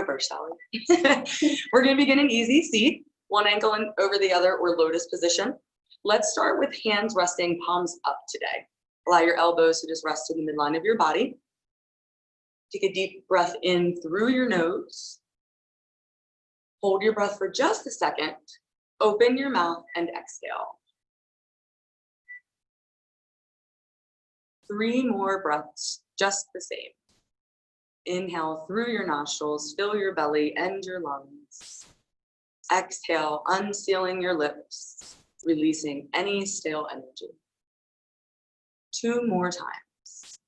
go first, Sally. We're going to be getting easy seat, one ankle over the other or lotus position. Let's start with hands resting palms up today. Allow your elbows to just rest in the midline of your body. Take a deep breath in through your nose. Hold your breath for just a second. Open your mouth and exhale. 3 more breaths, just the same. Inhale through your nostrils, fill your belly and your lungs. Exhale, unsealing your lips, releasing any stale energy. 2 more times.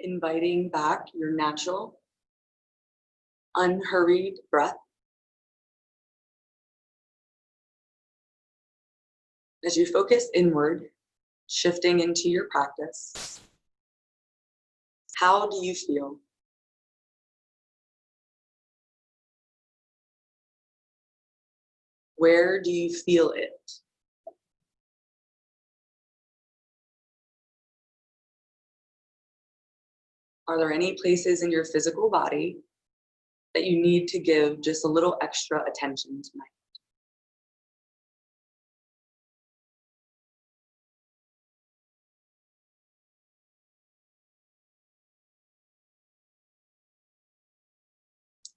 Inviting back your natural, unhurried breath. As you focus inward, shifting into your practice, how do you feel? Where do you feel it? Are there any places in your physical body that you need to give just a little extra attention tonight?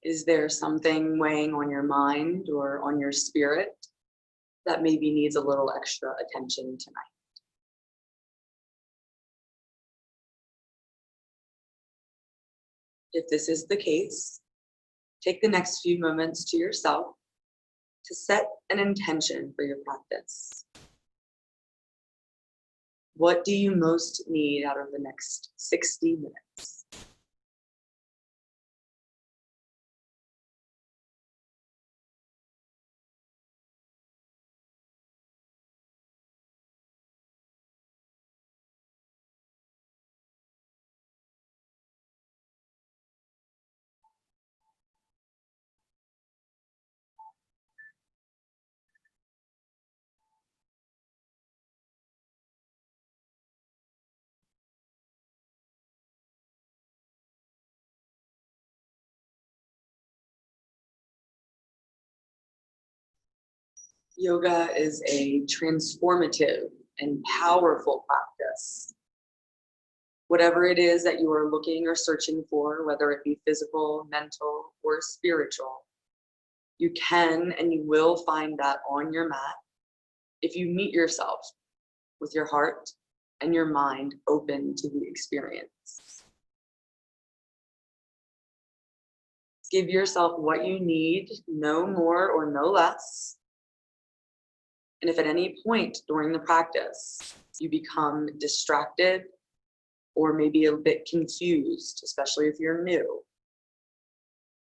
Is there something weighing on your mind or on your spirit that maybe needs a little extra attention tonight? If this is the case, take the next few moments to yourself to set an intention for your practice. What do you most need out of the next 60 minutes? Yoga is a transformative and powerful practice. Whatever it is that you are looking or searching for, whether it be physical, mental, or spiritual, you can and you will find that on your mat if you meet yourself with your heart and your mind open to the experience. Give yourself what you need, no more or no less. And if at any point during the practice you become distracted or maybe a bit confused, especially if you're new,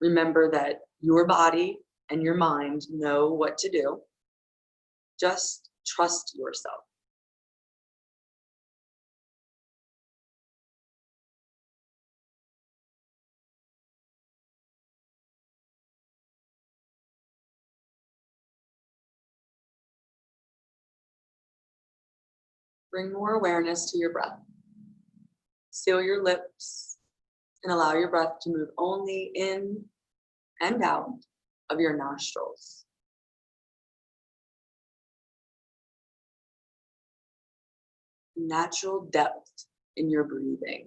remember that your body and your mind know what to do. Just trust yourself. Bring more awareness to your breath. Seal your lips and allow your breath to move only in and out of your nostrils. Natural depth in your breathing.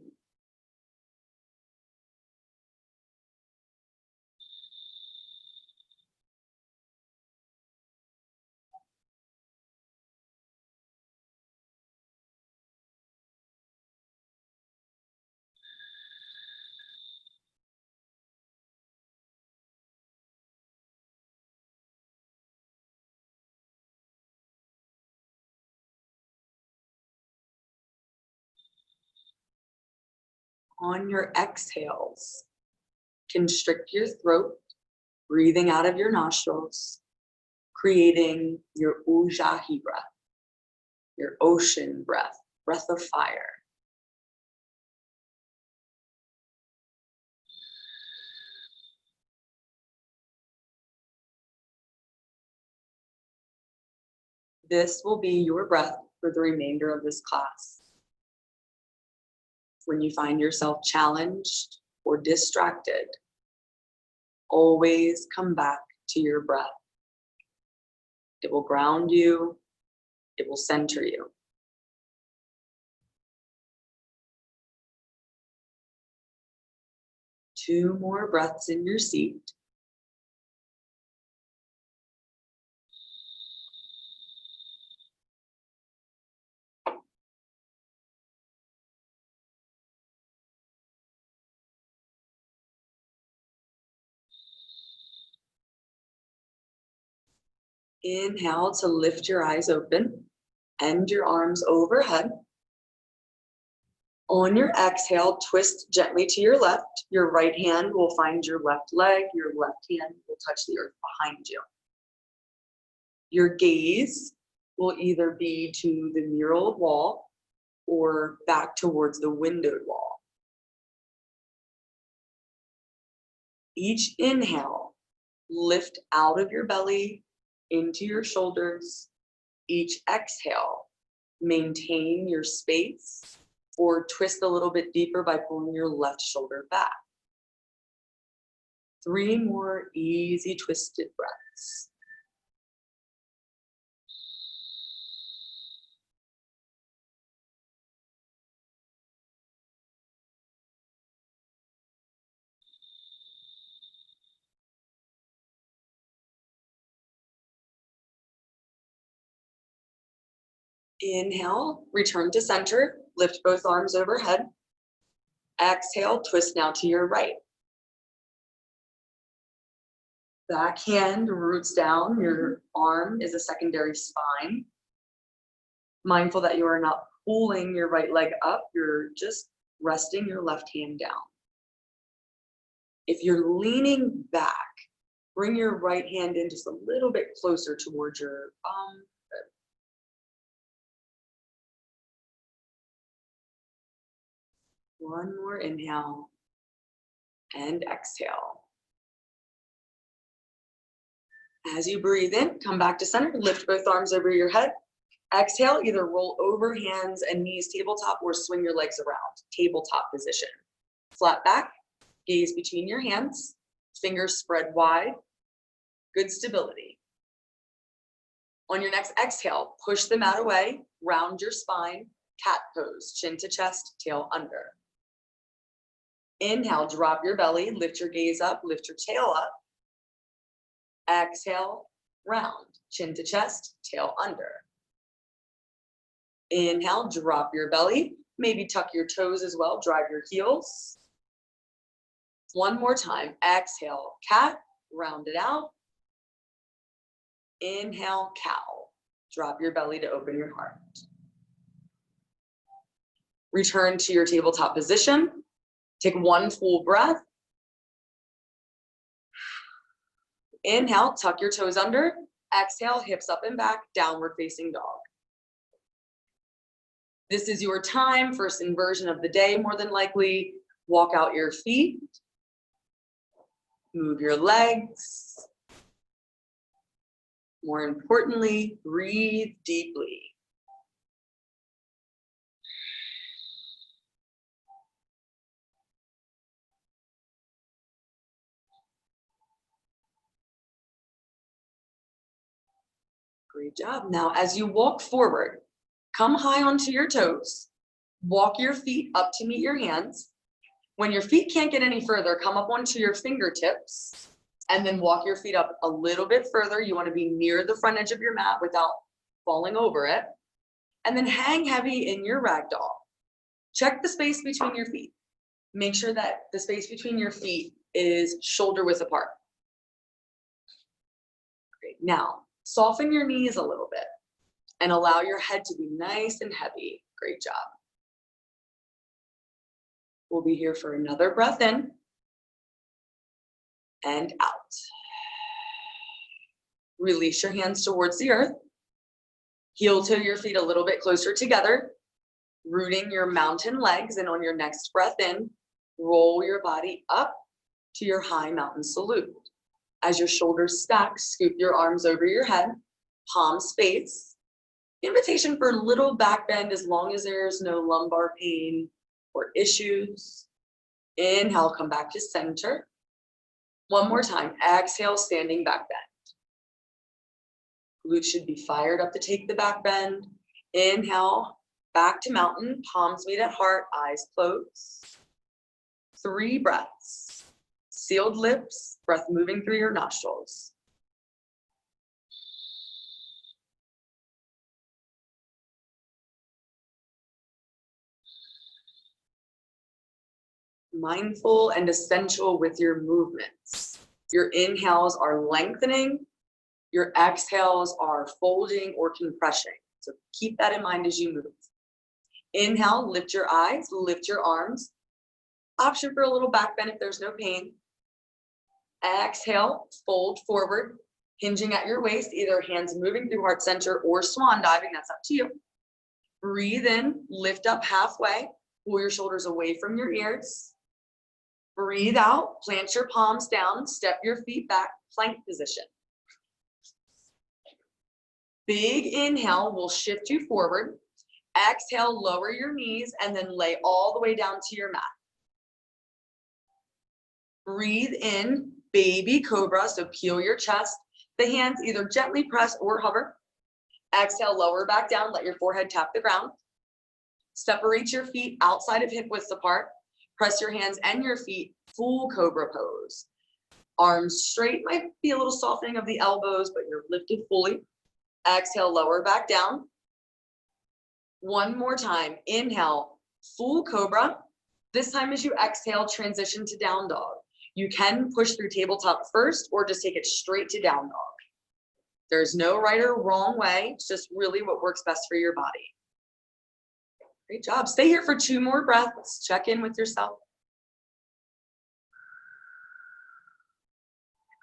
On your exhales, constrict your throat, breathing out of your nostrils, creating your Ujjayi breath, your ocean breath, breath of fire. This will be your breath for the remainder of this class. When you find yourself challenged or distracted, always come back to your breath. It will ground you. It will center you. Two more breaths in your seat. Inhale to lift your eyes open and your arms overhead. On your exhale, twist gently to your left. Your right hand will find your left leg. Your left hand will touch the earth behind you. Your gaze will either be to the muraled wall or back towards the windowed wall. Each inhale, lift out of your belly into your shoulders. Each exhale, maintain your space or twist a little bit deeper by pulling your left shoulder back. 3 more easy twisted breaths. Inhale, return to center, lift both arms overhead. Exhale, twist now to your right. Back hand roots down, your arm is a secondary spine. Mindful that you are not pulling your right leg up, you're just resting your left hand down. If you're leaning back, bring your right hand in just a little bit closer towards your bum. One more inhale and exhale. As you breathe in, come back to center, lift both arms over your head. Exhale, either roll over hands and knees tabletop or swing your legs around, tabletop position. Flat back, gaze between your hands, fingers spread wide, good stability. On your next exhale, push the mat away, round your spine, cat pose, chin to chest, tail under. Inhale, drop your belly, lift your gaze up, lift your tail up. Exhale, round, chin to chest, tail under. Inhale, drop your belly, maybe tuck your toes as well, drive your heels. One more time, exhale, cat, round it out. Inhale, cow, drop your belly to open your heart. Return to your tabletop position. Take one full breath. Inhale, tuck your toes under. Exhale, hips up and back, downward facing dog. This is your time, first inversion of the day, more than likely. Walk out your feet. Move your legs. More importantly, breathe deeply. Great job. Now, as you walk forward, come high onto your toes. Walk your feet up to meet your hands. When your feet can't get any further, come up onto your fingertips and then walk your feet up a little bit further. You want to be near the front edge of your mat without falling over it. And then hang heavy in your ragdoll. Check the space between your feet. Make sure that the space between your feet is shoulder width apart. Great. Now, soften your knees a little bit and allow your head to be nice and heavy. Great job. We'll be here for another breath in and out. Release your hands towards the earth. Heel toe your feet a little bit closer together, rooting your mountain legs, and on your next breath in, roll your body up to your high mountain salute. As your shoulders stack, scoop your arms over your head, palms face, Invitation for little back bend as long as there's no lumbar pain or issues. Inhale, come back to center. One more time. Exhale, standing back bend. Glutes should be fired up to take the back bend. Inhale, back to mountain, palms meet at heart, eyes closed. 3 breaths. Sealed lips, breath moving through your nostrils. Mindful and essential with your movements. Your inhales are lengthening, your exhales are folding or compressing. So keep that in mind as you move. Inhale, lift your eyes, lift your arms. Option for a little back bend if there's no pain. Exhale, fold forward, hinging at your waist, either hands moving through heart center or swan diving, that's up to you. Breathe in, lift up halfway, pull your shoulders away from your ears. Breathe out, plant your palms down, step your feet back, plank position. Big inhale will shift you forward. Exhale, lower your knees and then lay all the way down to your mat. Breathe in, baby cobra, so peel your chest. The hands either gently press or hover. Exhale, lower back down, let your forehead tap the ground. Separate your feet outside of hip width apart. Press your hands and your feet, full cobra pose. Arms straight, might be a little softening of the elbows, but you're lifted fully. Exhale, lower back down. One more time, inhale, full cobra. This time as you exhale, transition to down dog. You can push through tabletop first or just take it straight to down dog. There's no right or wrong way, it's just really what works best for your body. Great job. Stay here for 2 more breaths. Check in with yourself.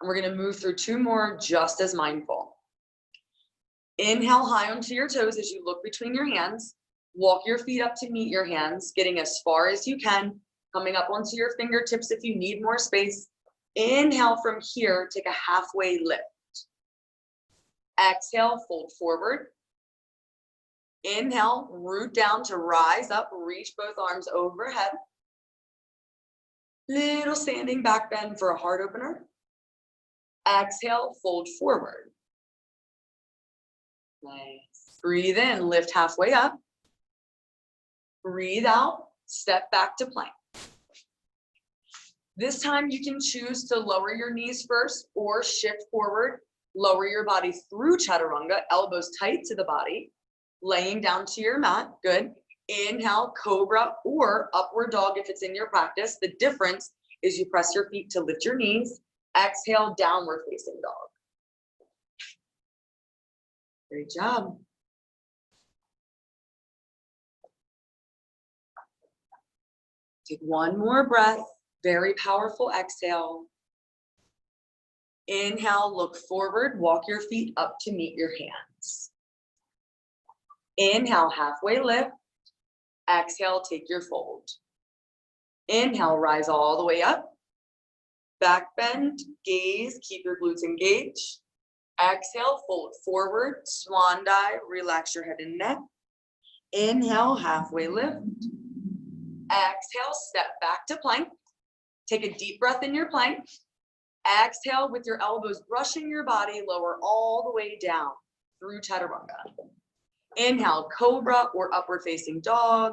And we're going to move through 2 more just as mindful. Inhale high onto your toes as you look between your hands. Walk your feet up to meet your hands, getting as far as you can, coming up onto your fingertips if you need more space. Inhale from here, take a halfway lift. Exhale, fold forward. Inhale, root down to rise up, reach both arms overhead. Little standing back bend for a heart opener. Exhale, fold forward. Nice. Breathe in, lift halfway up. Breathe out, step back to plank. This time you can choose to lower your knees first or shift forward. Lower your body through chaturanga, elbows tight to the body. Laying down to your mat, good. Inhale, cobra or upward dog if it's in your practice. The difference is you press your feet to lift your knees. Exhale, downward facing dog. Great job. Take 1 more breath, very powerful exhale. Inhale, look forward, walk your feet up to meet your hands. Inhale, halfway lift. Exhale, take your fold. Inhale, rise all the way up. Back bend, gaze, keep your glutes engaged. Exhale, fold forward, swan dive, relax your head and neck. Inhale, halfway lift. Exhale, step back to plank. Take a deep breath in your plank. Exhale with your elbows brushing your body, lower all the way down through chaturanga. Inhale, cobra or upward facing dog.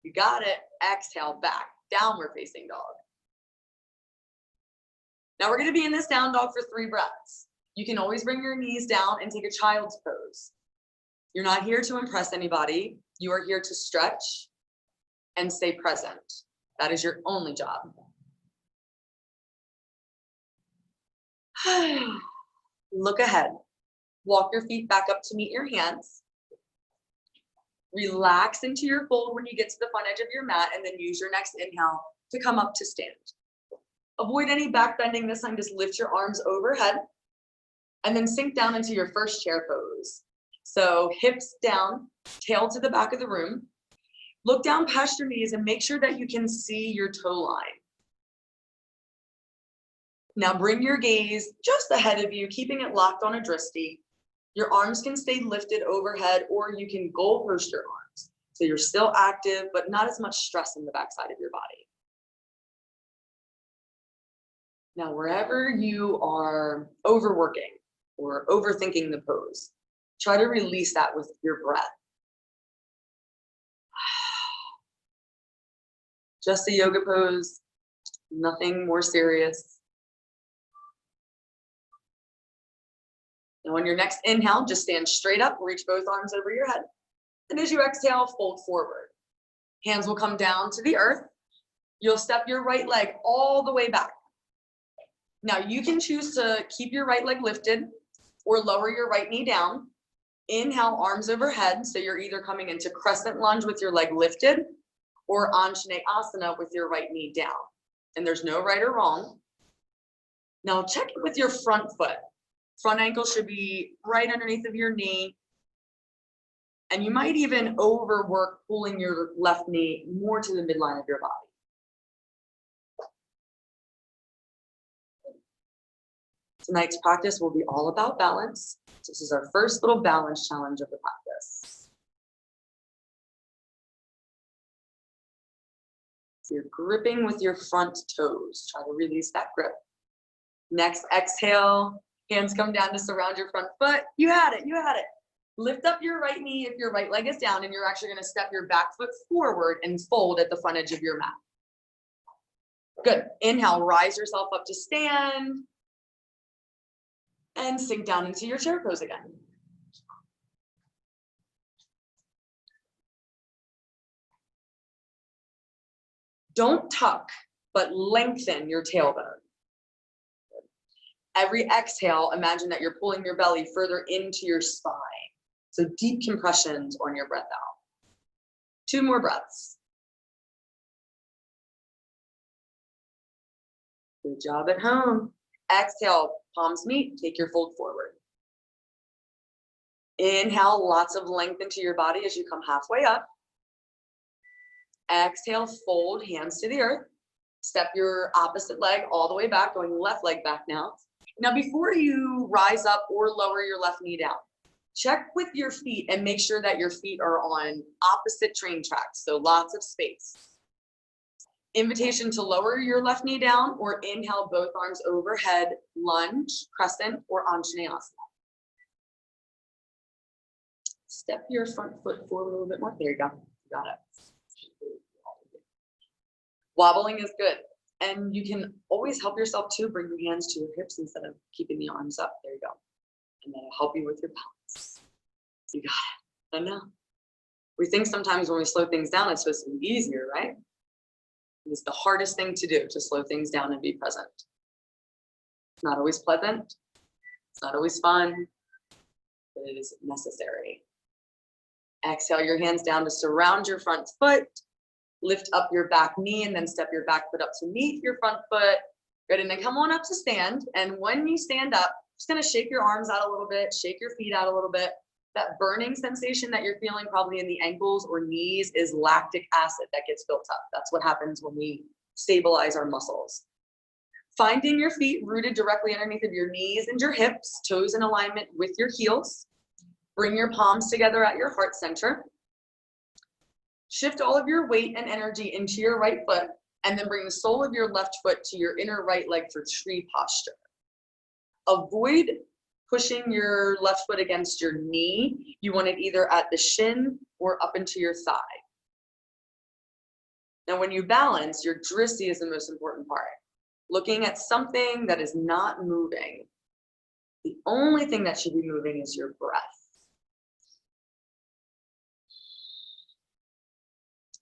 You got it. Exhale, back, downward facing dog. Now we're going to be in this down dog for 3 breaths. You can always bring your knees down and take a child's pose. You're not here to impress anybody. You are here to stretch and stay present. That is your only job. Look ahead. Walk your feet back up to meet your hands. Relax into your fold when you get to the front edge of your mat, and then use your next inhale to come up to stand. Avoid any back bending this time. Just lift your arms overhead and then sink down into your first chair pose. So hips down, tail to the back of the room. Look down past your knees and make sure that you can see your toe line. Now bring your gaze just ahead of you, keeping it locked on a drishti. Your arms can stay lifted overhead, or you can goal post your arms. So you're still active, but not as much stress in the backside of your body. Now, wherever you are overworking or overthinking the pose, try to release that with your breath. Just a yoga pose, nothing more serious. And on your next inhale, just stand straight up, reach both arms over your head. And as you exhale, fold forward. Hands will come down to the earth. You'll step your right leg all the way back. Now you can choose to keep your right leg lifted or lower your right knee down. Inhale, arms overhead. So you're either coming into crescent lunge with your leg lifted or Anjaneyasana with your right knee down. And there's no right or wrong. Now check it with your front foot. Front ankle should be right underneath of your knee. And you might even overwork pulling your left knee more to the midline of your body. Tonight's practice will be all about balance. This is our first little balance challenge of the practice. So you're gripping with your front toes. Try to release that grip. Next, exhale. Hands come down to surround your front foot. You had it, you had it. Lift up your right knee if your right leg is down, and you're actually going to step your back foot forward and fold at the front edge of your mat. Good. Inhale, rise yourself up to stand. And sink down into your chair pose again. Don't tuck, but lengthen your tailbone. Every exhale, imagine that you're pulling your belly further into your spine. So deep compressions on your breath out. 2 more breaths. Good job at home. Exhale, palms meet, take your fold forward. Inhale, lots of length into your body as you come halfway up. Exhale, fold, hands to the earth. Step your opposite leg all the way back, going left leg back now. Now, before you rise up or lower your left knee down, check with your feet and make sure that your feet are on opposite train tracks, so lots of space. Invitation to lower your left knee down or inhale both arms overhead, lunge, crescent, or Anjaneyasana. Step your front foot forward a little bit more. There you go. You got it. Wobbling is good. And you can always help yourself too. Bring your hands to your hips instead of keeping the arms up. There you go. And that'll help you with your balance. You got it. I know. We think sometimes when we slow things down, it's supposed to be easier, right? It's the hardest thing to do, to slow things down and be present. It's not always pleasant. It's not always fun, but it is necessary. Exhale your hands down to surround your front foot. Lift up your back knee and then step your back foot up to meet your front foot. Good, and then come on up to stand. And when you stand up, just gonna shake your arms out a little bit, shake your feet out a little bit. That burning sensation that you're feeling probably in the ankles or knees is lactic acid that gets built up. That's what happens when we stabilize our muscles. Finding your feet rooted directly underneath of your knees and your hips, toes in alignment with your heels. Bring your palms together at your heart center. Shift all of your weight and energy into your right foot, and then bring the sole of your left foot to your inner right leg for tree posture. Avoid pushing your left foot against your knee. You want it either at the shin or up into your thigh. Now, when you balance, your drishti is the most important part. Looking at something that is not moving. The only thing that should be moving is your breath.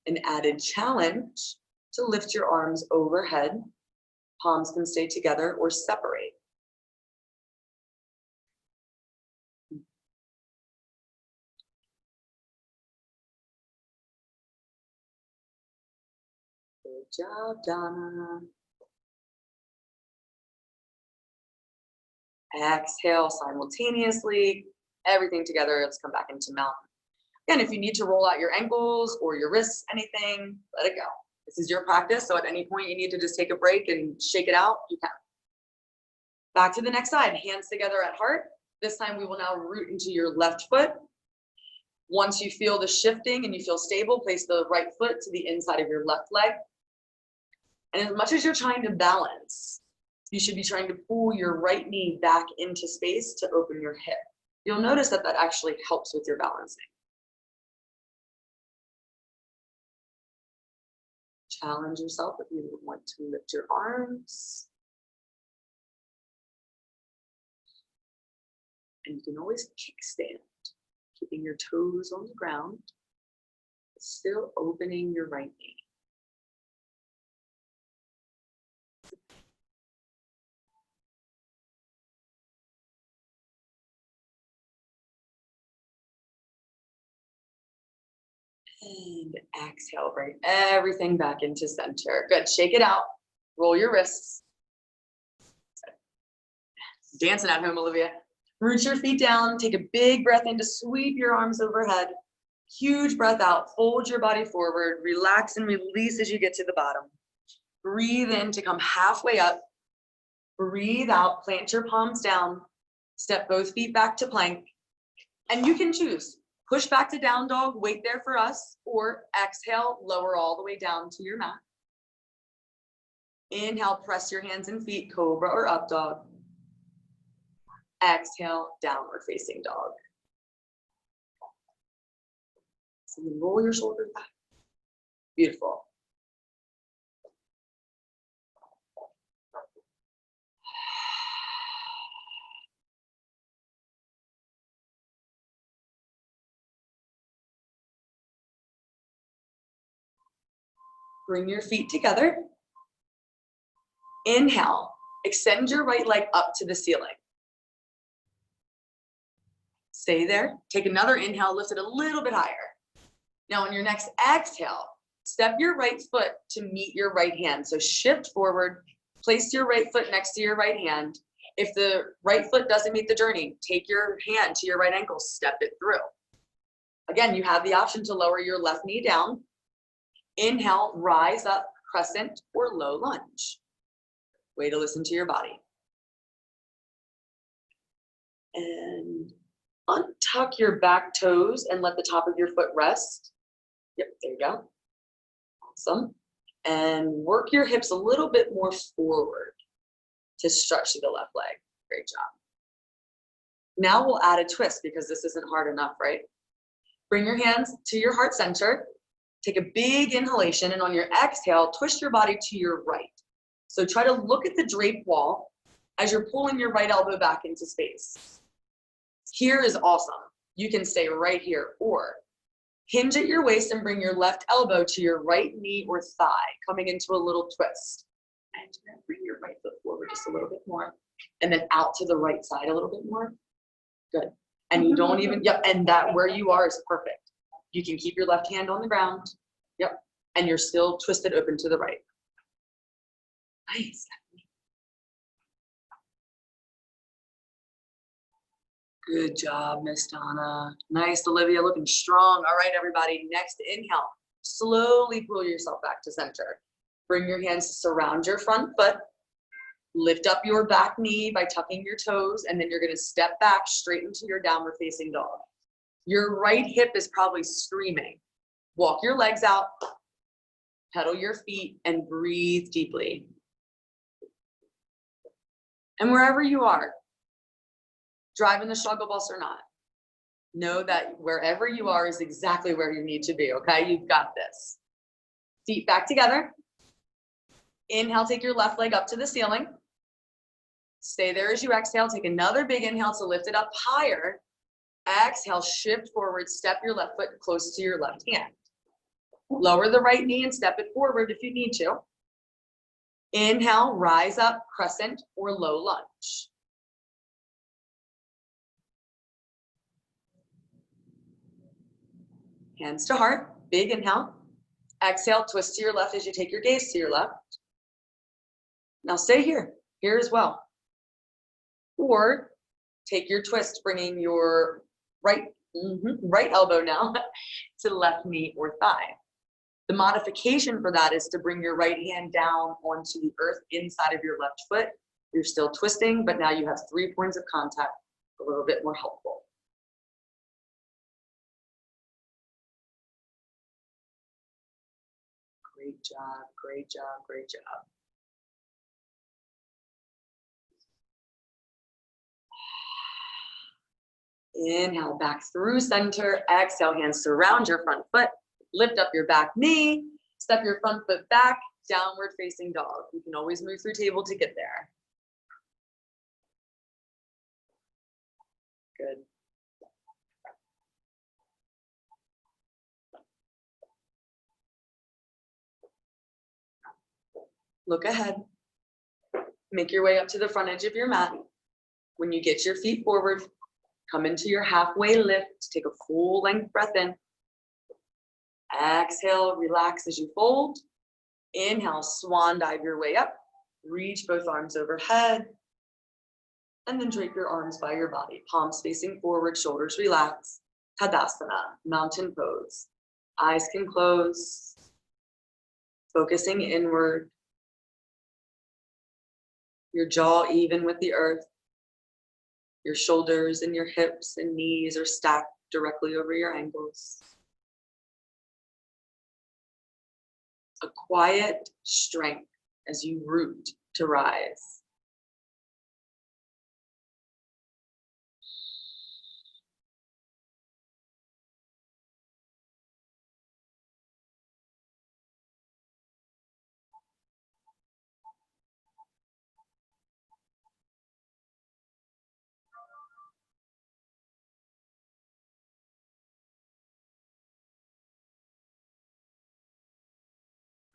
An added challenge to lift your arms overhead. Palms can stay together or separate. Good job, Donna. Exhale simultaneously, everything together. Let's come back into mountain. Again, if you need to roll out your ankles or your wrists, anything, let it go. This is your practice, so at any point you need to just take a break and shake it out, you can. Back to the next side, hands together at heart. This time we will now root into your left foot. Once you feel the shifting and you feel stable, place the right foot to the inside of your left leg. And as much as you're trying to balance, you should be trying to pull your right knee back into space to open your hip. You'll notice that that actually helps with your balancing. Challenge yourself if you want to lift your arms. And you can always kickstand, keeping your toes on the ground, but still opening your right knee. And exhale, bring everything back into center. Good, shake it out. Roll your wrists. Dancing at home, Olivia. Root your feet down, take a big breath in to sweep your arms overhead. Huge breath out, fold your body forward, relax and release as you get to the bottom. Breathe in to come halfway up. Breathe out, plant your palms down. Step both feet back to plank. And you can choose. Push back to down dog, wait there for us, or exhale, lower all the way down to your mat. Inhale, press your hands and feet, cobra or up dog. Exhale, downward facing dog. So you roll your shoulders back. Beautiful. Bring your feet together. Inhale, extend your right leg up to the ceiling. Stay there. Take another inhale, lift it a little bit higher. Now on your next exhale, step your right foot to meet your right hand. So shift forward, place your right foot next to your right hand. If the right foot doesn't meet the journey, take your hand to your right ankle, step it through. Again, you have the option to lower your left knee down. Inhale, rise up, crescent or low lunge. Way to listen to your body. And untuck your back toes and let the top of your foot rest. Yep, there you go. Awesome. And work your hips a little bit more forward to stretch the left leg. Great job. Now we'll add a twist because this isn't hard enough, right? Bring your hands to your heart center. Take a big inhalation, and on your exhale, twist your body to your right. So try to look at the draped wall as you're pulling your right elbow back into space. Here is awesome. You can stay right here, or hinge at your waist and bring your left elbow to your right knee or thigh, coming into a little twist. And bring your right foot forward just a little bit more, and then out to the right side a little bit more. Good. And you don't even, yep, and that where you are is perfect. You can keep your left hand on the ground. Yep. And you're still twisted open to the right. Nice. Good job, Miss Donna. Nice, Olivia, looking strong. All right, everybody, next inhale. Slowly pull yourself back to center. Bring your hands to surround your front foot. Lift up your back knee by tucking your toes, and then you're gonna step back straight into your downward facing dog. Your right hip is probably screaming. Walk your legs out, pedal your feet, and breathe deeply. And wherever you are, driving the struggle bus or not, know that wherever you are is exactly where you need to be, okay? You've got this. Feet back together. Inhale, take your left leg up to the ceiling. Stay there as you exhale. Take another big inhale to lift it up higher. Exhale, shift forward, step your left foot close to your left hand. Lower the right knee and step it forward if you need to. Inhale, rise up, crescent or low lunge. Hands to heart, big inhale. Exhale, twist to your left as you take your gaze to your left. Now stay here as well. Or take your twist, bringing your right elbow now to the left knee or thigh. The modification for that is to bring your right hand down onto the earth inside of your left foot. You're still twisting, but now you have 3 points of contact a little bit more helpful. Great job, great job, great job. Inhale, back through center. Exhale, hands surround your front foot. Lift up your back knee. Step your front foot back, downward facing dog. You can always move through table to get there. Good. Look ahead. Make your way up to the front edge of your mat. When you get your feet forward, come into your halfway lift. Take a full length breath in. Exhale, relax as you fold. Inhale, swan dive your way up. Reach both arms overhead. And then drape your arms by your body. Palms facing forward, shoulders relax. Tadasana, mountain pose. Eyes can close. Focusing inward. Your jaw even with the earth. Your shoulders and your hips and knees are stacked directly over your ankles. A quiet strength as you root to rise.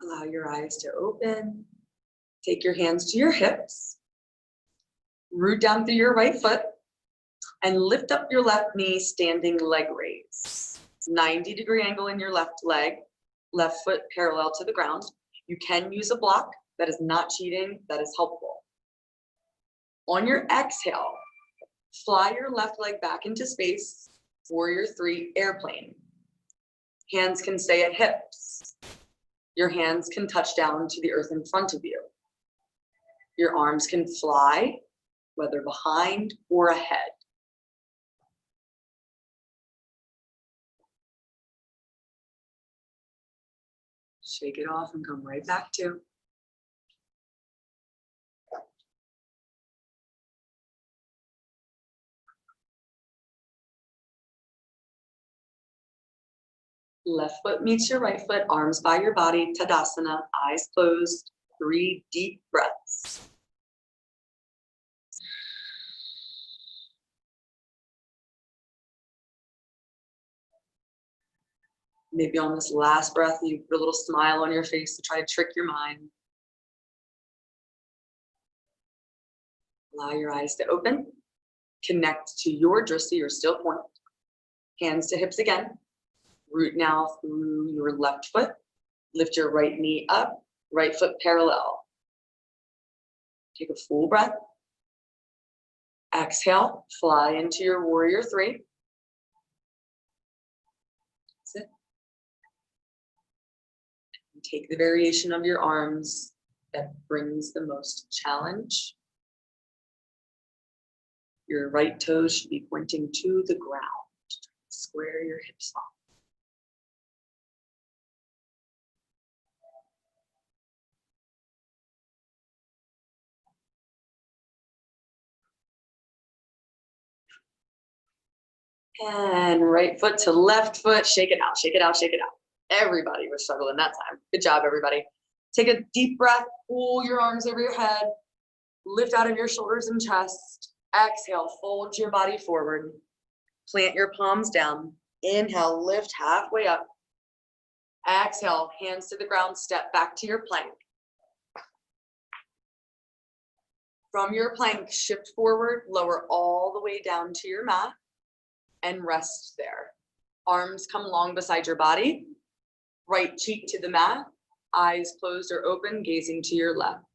Allow your eyes to open. Take your hands to your hips. Root down through your right foot and lift up your left knee, standing leg raise. 90-degree angle in your left leg, left foot parallel to the ground. You can use a block. That is not cheating. That is helpful. On your exhale, fly your left leg back into space. Warrior 3, airplane. Hands can stay at hips. Your hands can touch down to the earth in front of you. Your arms can fly, whether behind or ahead. Shake it off and come right back to. Left foot meets your right foot, arms by your body, Tadasana, eyes closed, 3 deep breaths. Maybe on this last breath, you put a little smile on your face to try to trick your mind. Allow your eyes to open. Connect to your drishti, your still point. Hands to hips again. Root now through your left foot. Lift your right knee up, right foot parallel. Take a full breath. Exhale, fly into your warrior 3. That's it. And take the variation of your arms that brings the most challenge. Your right toes should be pointing to the ground. Square your hips off. And right foot to left foot, shake it out, shake it out, shake it out. Everybody was struggling that time. Good job, everybody. Take a deep breath, pull your arms over your head, lift out of your shoulders and chest. Exhale, fold your body forward. Plant your palms down. Inhale, lift halfway up. Exhale, hands to the ground, step back to your plank. From your plank, shift forward, lower all the way down to your mat, and rest there. Arms come long beside your body, right cheek to the mat, eyes closed or open, gazing to your left.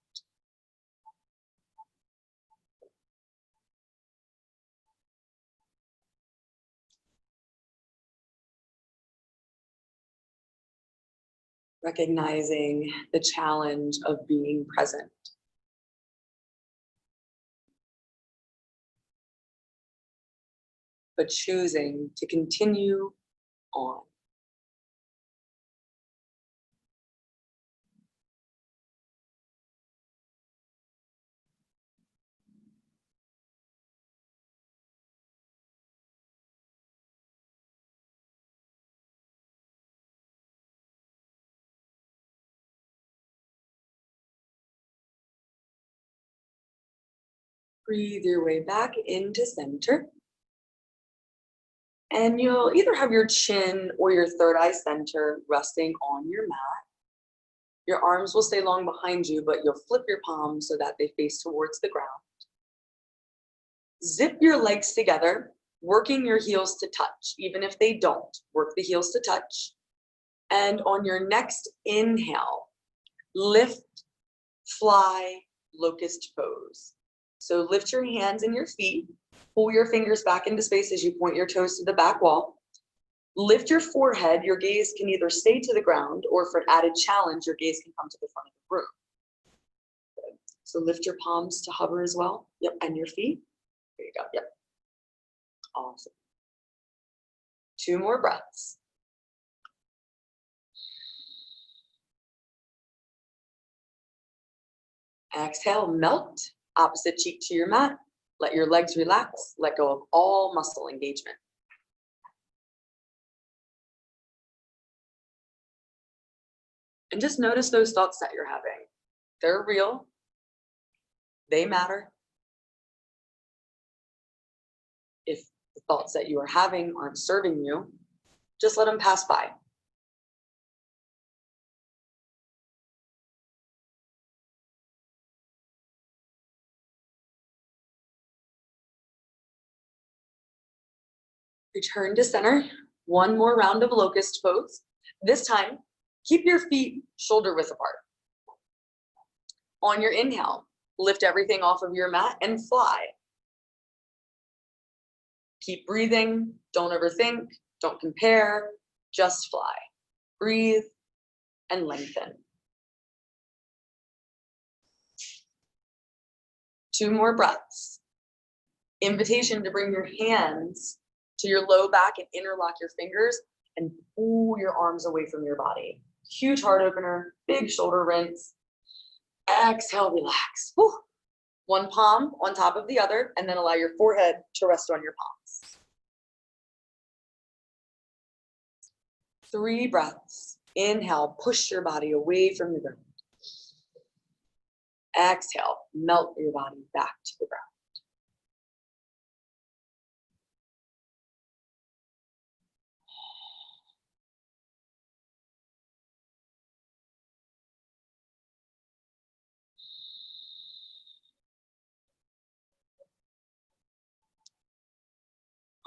Recognizing the challenge of being present. but choosing to continue on. Breathe your way back into center. And you'll either have your chin or your third eye center resting on your mat. Your arms will stay long behind you, but you'll flip your palms so that they face towards the ground. Zip your legs together, working your heels to touch. Even if they don't, work the heels to touch. And on your next inhale, lift, fly, locust pose. So lift your hands and your feet, pull your fingers back into space as you point your toes to the back wall. Lift your forehead, your gaze can either stay to the ground or for an added challenge, your gaze can come to the front of the room. Good. So lift your palms to hover as well. Yep, and your feet. There you go, yep. Awesome. 2 more breaths. Exhale, melt, opposite cheek to your mat. Let your legs relax, let go of all muscle engagement. And just notice those thoughts that you're having. They're real. They matter. If the thoughts that you are having aren't serving you, just let them pass by. Return to center. 1 more round of locust pose. This time, keep your feet shoulder width apart. On your inhale, lift everything off of your mat and fly. Keep breathing, don't overthink, don't compare, just fly. Breathe and lengthen. 2 more breaths. Invitation to bring your hands to your low back and interlock your fingers and pull your arms away from your body. Huge heart opener, big shoulder rinse. Exhale, relax. Whew. 1 palm on top of the other, and then allow your forehead to rest on your palms. 3 breaths. Inhale, push your body away from the ground. Exhale, melt your body back to the ground.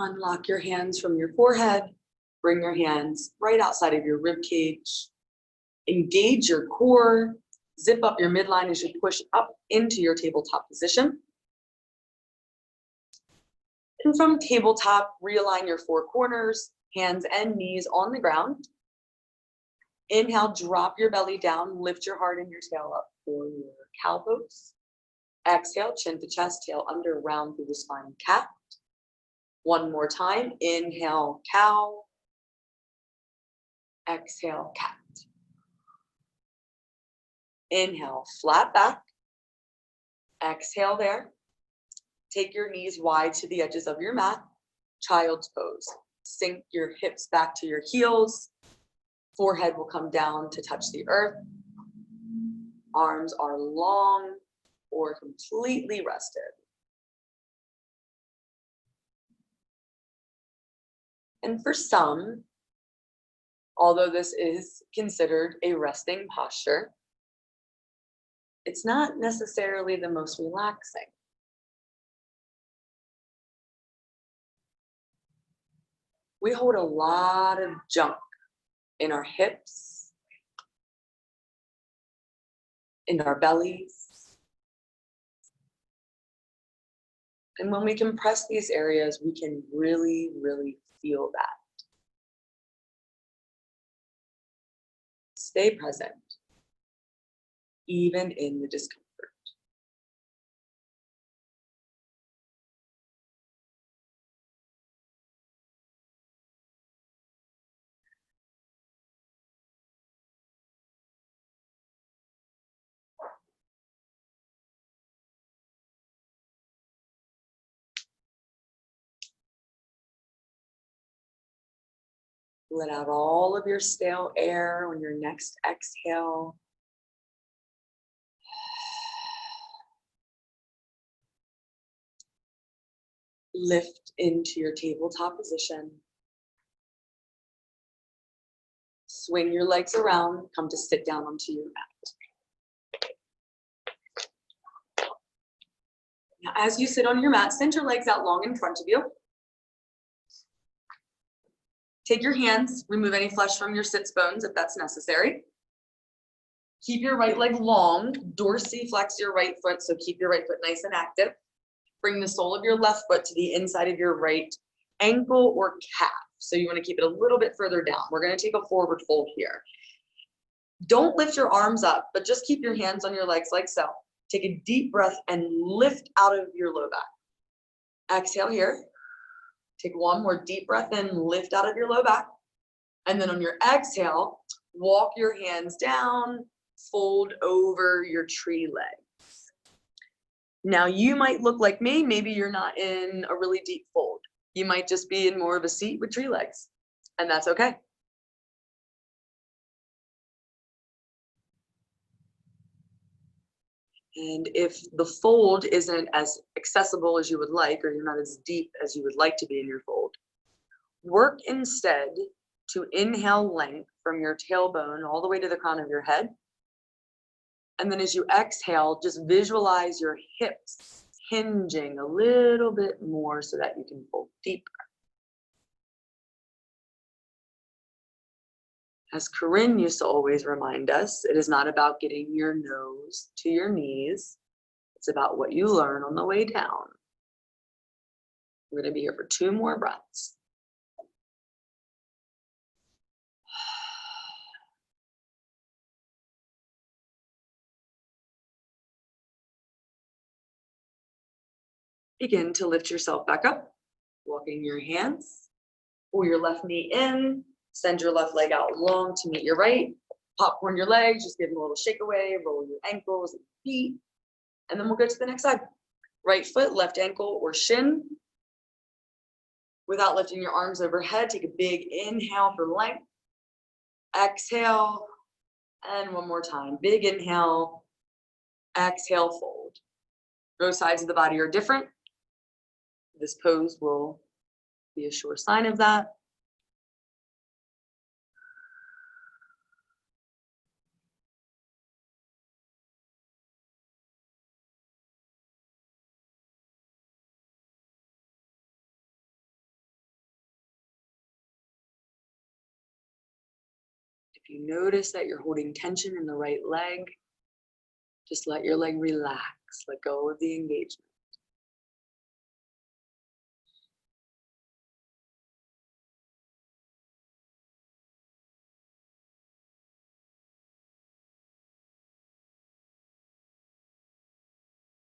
Unlock your hands from your forehead. Bring your hands right outside of your rib cage. Engage your core. Zip up your midline as you push up into your tabletop position. And from tabletop, realign your 4 corners, hands and knees on the ground. Inhale, drop your belly down, lift your heart and your tail up for your cow pose. Exhale, chin to chest, tail under, round through the spine, cat. 1 more time, inhale, cow. Exhale, cat. Inhale, flat back. Exhale there. Take your knees wide to the edges of your mat. Child's pose. Sink your hips back to your heels. Forehead will come down to touch the earth. Arms are long or completely rested. And for some, although this is considered a resting posture, it's not necessarily the most relaxing. We hold a lot of junk in our hips, in our bellies. And when we compress these areas, we can really, really feel that. Stay present, even in the discomfort. Let out all of your stale air on your next exhale. Lift into your tabletop position. Swing your legs around, come to sit down onto your mat. Now, as you sit on your mat, send your legs out long in front of you. Take your hands, remove any flesh from your sits bones if that's necessary. Keep your right leg long, dorsiflex your right foot, so keep your right foot nice and active. Bring the sole of your left foot to the inside of your right ankle or calf. So you want to keep it a little bit further down. We're going to take a forward fold here. Don't lift your arms up, but just keep your hands on your legs like so. Take a deep breath and lift out of your low back. Exhale here. Take one more deep breath in, lift out of your low back. And then on your exhale, walk your hands down, fold over your tree legs. Now you might look like me, maybe you're not in a really deep fold. You might just be in more of a seat with tree legs, and that's okay. And if the fold isn't as accessible as you would like, or you're not as deep as you would like to be in your fold, work instead to inhale length from your tailbone all the way to the crown of your head. And then as you exhale, just visualize your hips hinging a little bit more so that you can fold deeper. As Corinne used to always remind us, it is not about getting your nose to your knees. It's about what you learn on the way down. We're going to be here for 2 more breaths. Begin to lift yourself back up, walking your hands, pull your left knee in, send your left leg out long to meet your right, popcorn your legs, just give them a little shake away, roll your ankles and feet, and then we'll go to the next side. Right foot, left ankle or shin. Without lifting your arms overhead, take a big inhale for length. Exhale, and one more time. Big inhale, exhale, fold. Both sides of the body are different. This pose will be a sure sign of that. If you notice that you're holding tension in the right leg, just let your leg relax, let go of the engagement.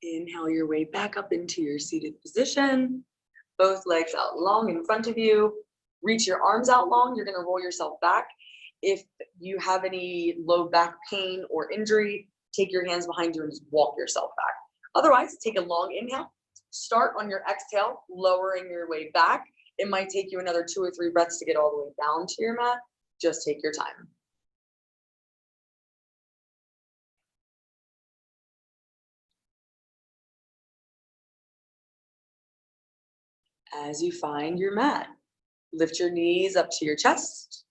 Inhale your way back up into your seated position. Both legs out long in front of you. Reach your arms out long. You're going to roll yourself back. If you have any low back pain or injury, take your hands behind you and just walk yourself back. Otherwise, take a long inhale. Start on your exhale, lowering your way back. It might take you another 2 or 3 breaths to get all the way down to your mat. Just take your time. As you find your mat, lift your knees up to your chest.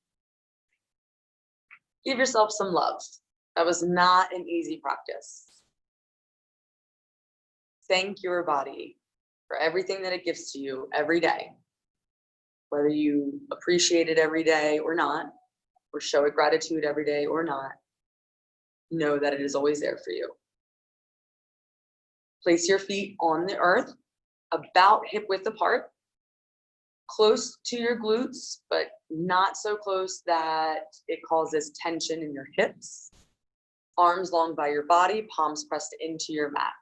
Give yourself some love. That was not an easy practice. Thank your body for everything that it gives to you every day. Whether you appreciate it every day or not, or show it gratitude every day or not, know that it is always there for you. Place your feet on the earth, about hip width apart, close to your glutes, but not so close that it causes tension in your hips. Arms long by your body, palms pressed into your mat.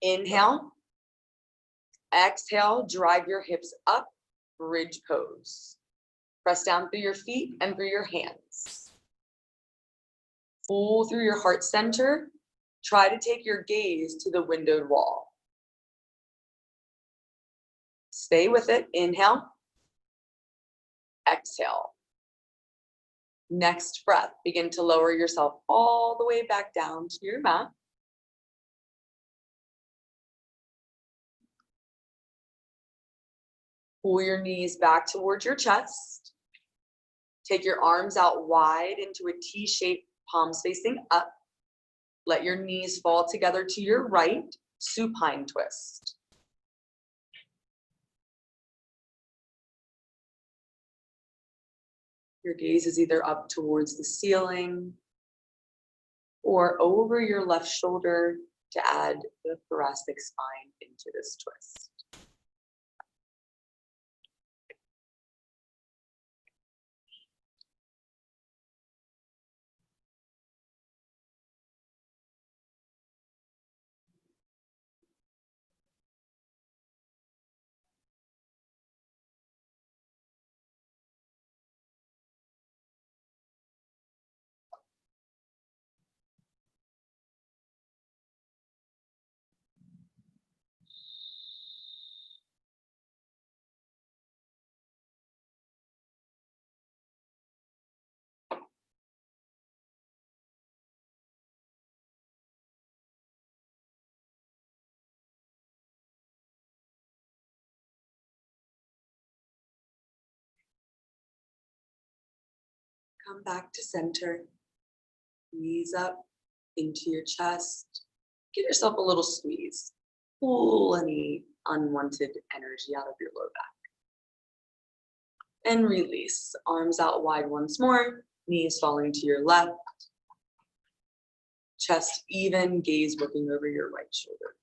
Inhale. Exhale, drive your hips up, bridge pose. Press down through your feet and through your hands. Pull through your heart center. Try to take your gaze to the windowed wall. Stay with it. Inhale. Exhale. Next breath, begin to lower yourself all the way back down to your mat. Pull your knees back towards your chest. Take your arms out wide into a T-shaped, palms facing up. Let your knees fall together to your right, supine twist. Your gaze is either up towards the ceiling or over your left shoulder to add the thoracic spine into this twist. Come back to center. Knees up into your chest. Give yourself a little squeeze. Pull any unwanted energy out of your low back. And release. Arms out wide once more. Knees falling to your left. Chest even, gaze looking over your right shoulder.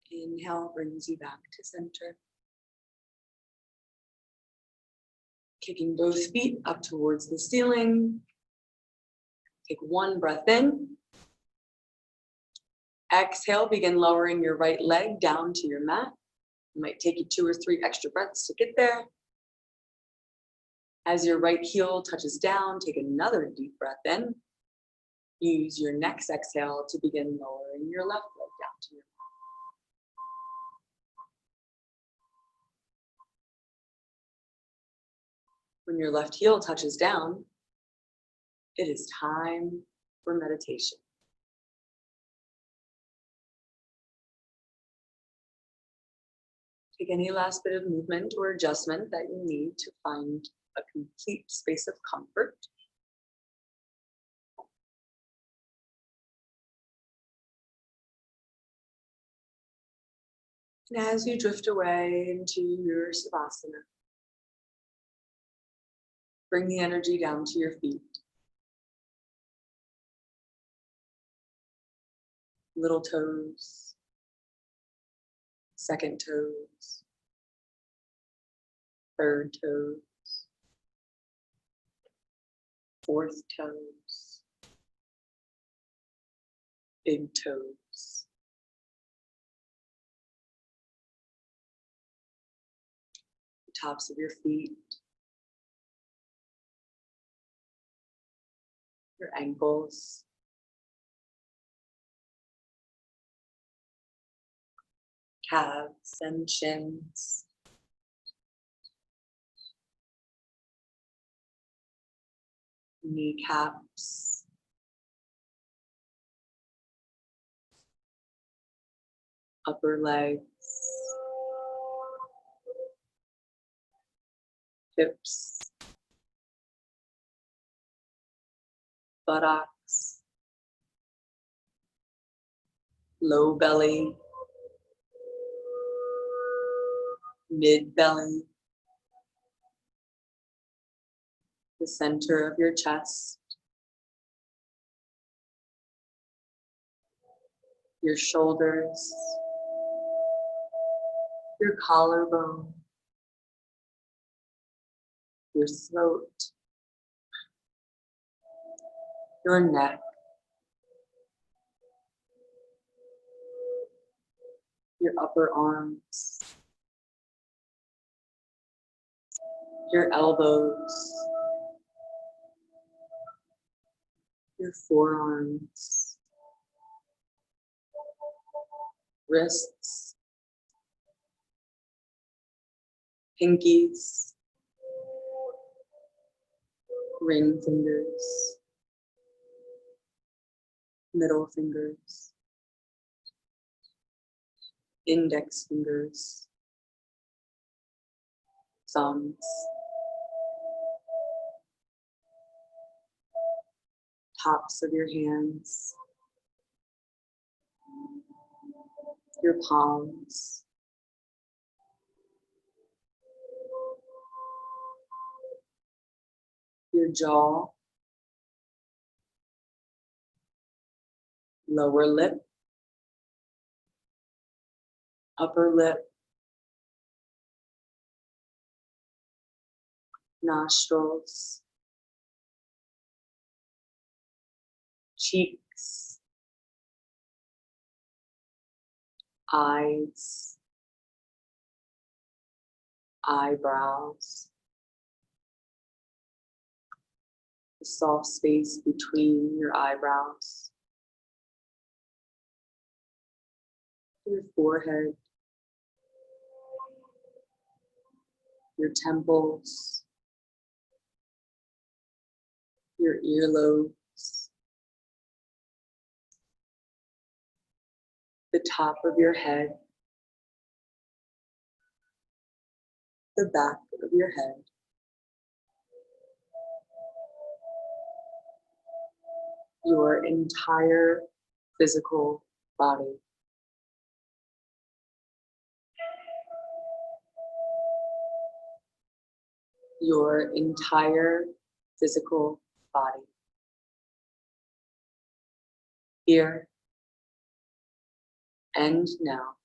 Inhale brings you back to center. Kicking both feet up towards the ceiling. Take one breath in. Exhale, begin lowering your right leg down to your mat. It might take you 2 or 3 extra breaths to get there. As your right heel touches down, take another deep breath in. Use your next exhale to begin lowering your left leg down to your mat. When your left heel touches down, it is time for meditation. Take any last bit of movement or adjustment that you need to find a complete space of comfort. And as you drift away into your Savasana, bring the energy down to your feet. Little toes, second toes, third toes, fourth toes, big toes. The tops of your feet, your ankles, calves and shins, kneecaps, upper legs, hips, buttocks, low belly, mid belly, the center of your chest, your shoulders, your collarbone, your throat, your neck, your upper arms, your elbows, your forearms, wrists, pinkies, ring fingers, middle fingers, index fingers, thumbs, tops of your hands, your palms, your jaw, lower lip, upper lip, nostrils, cheeks, eyes, eyebrows, the soft space between your eyebrows, your forehead, your temples, your earlobes, the top of your head, the back of your head, your entire physical body. Your entire physical body. Here and now.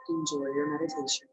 Enjoy your meditation.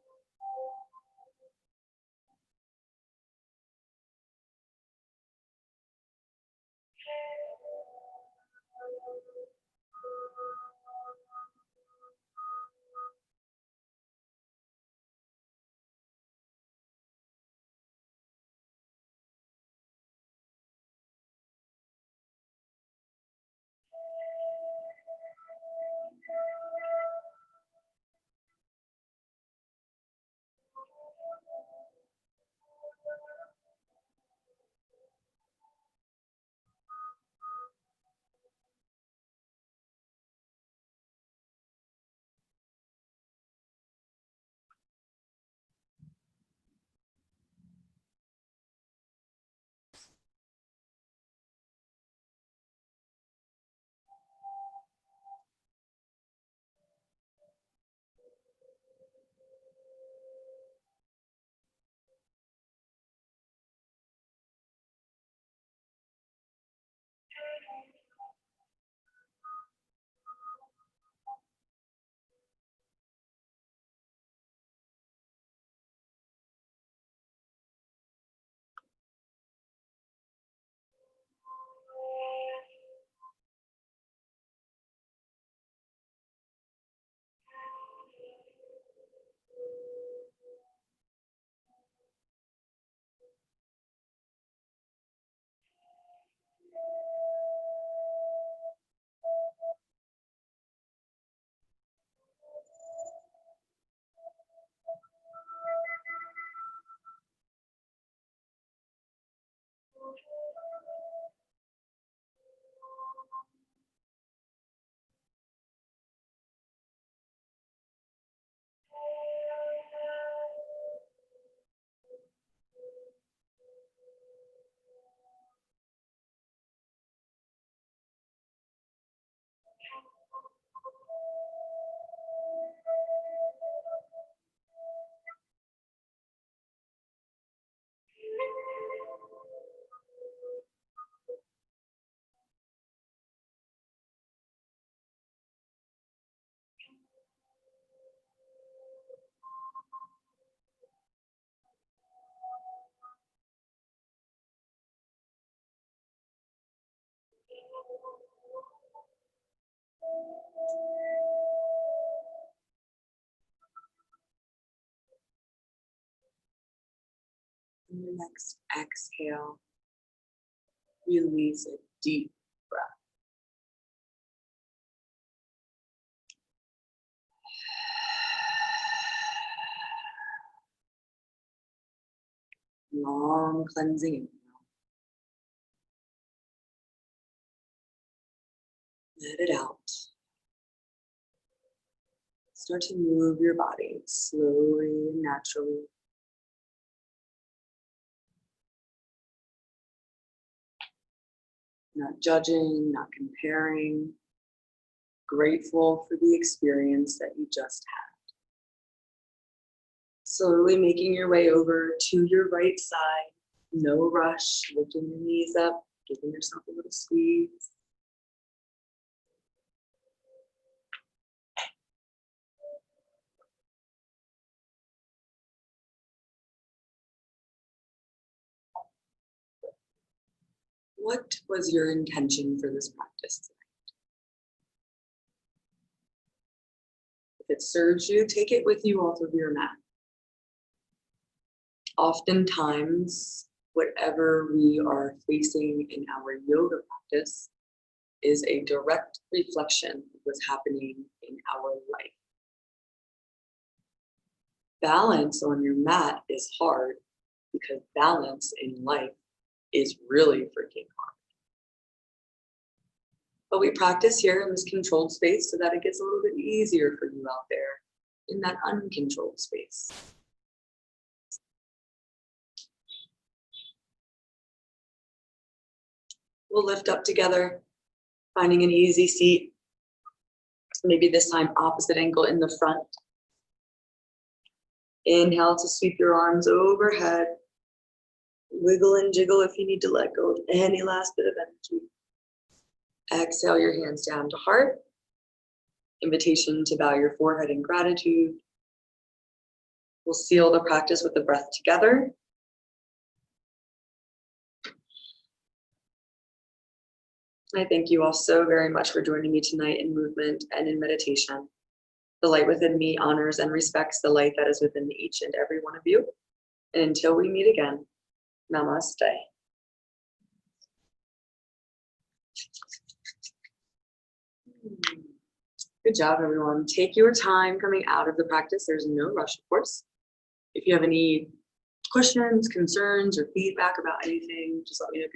On the next exhale, release a deep breath. Long cleansing inhale. Let it out. Start to move your body slowly and naturally. Not judging, not comparing. Grateful for the experience that you just had. Slowly making your way over to your right side. No rush, lifting your knees up, giving yourself a little squeeze. What was your intention for this practice tonight? If it serves you, take it with you off of your mat. Oftentimes, whatever we are facing in our yoga practice is a direct reflection of what's happening in our life. Balance on your mat is hard because balance in life is really freaking hard. But we practice here in this controlled space so that it gets a little bit easier for you out there in that uncontrolled space. We'll lift up together, finding an easy seat. Maybe this time opposite ankle in the front. Inhale to sweep your arms overhead. Wiggle and jiggle if you need to let go of any last bit of energy. Exhale your hands down to heart. Invitation to bow your forehead in gratitude. We'll seal the practice with the breath together. I thank you all so very much for joining me tonight in movement and in meditation. The light within me honors and respects the light that is within each and every one of you. And until we meet again, namaste. Good job, everyone. Take your time coming out of the practice. There's no rush, of course. If you have any questions, concerns, or feedback about anything, just let me know.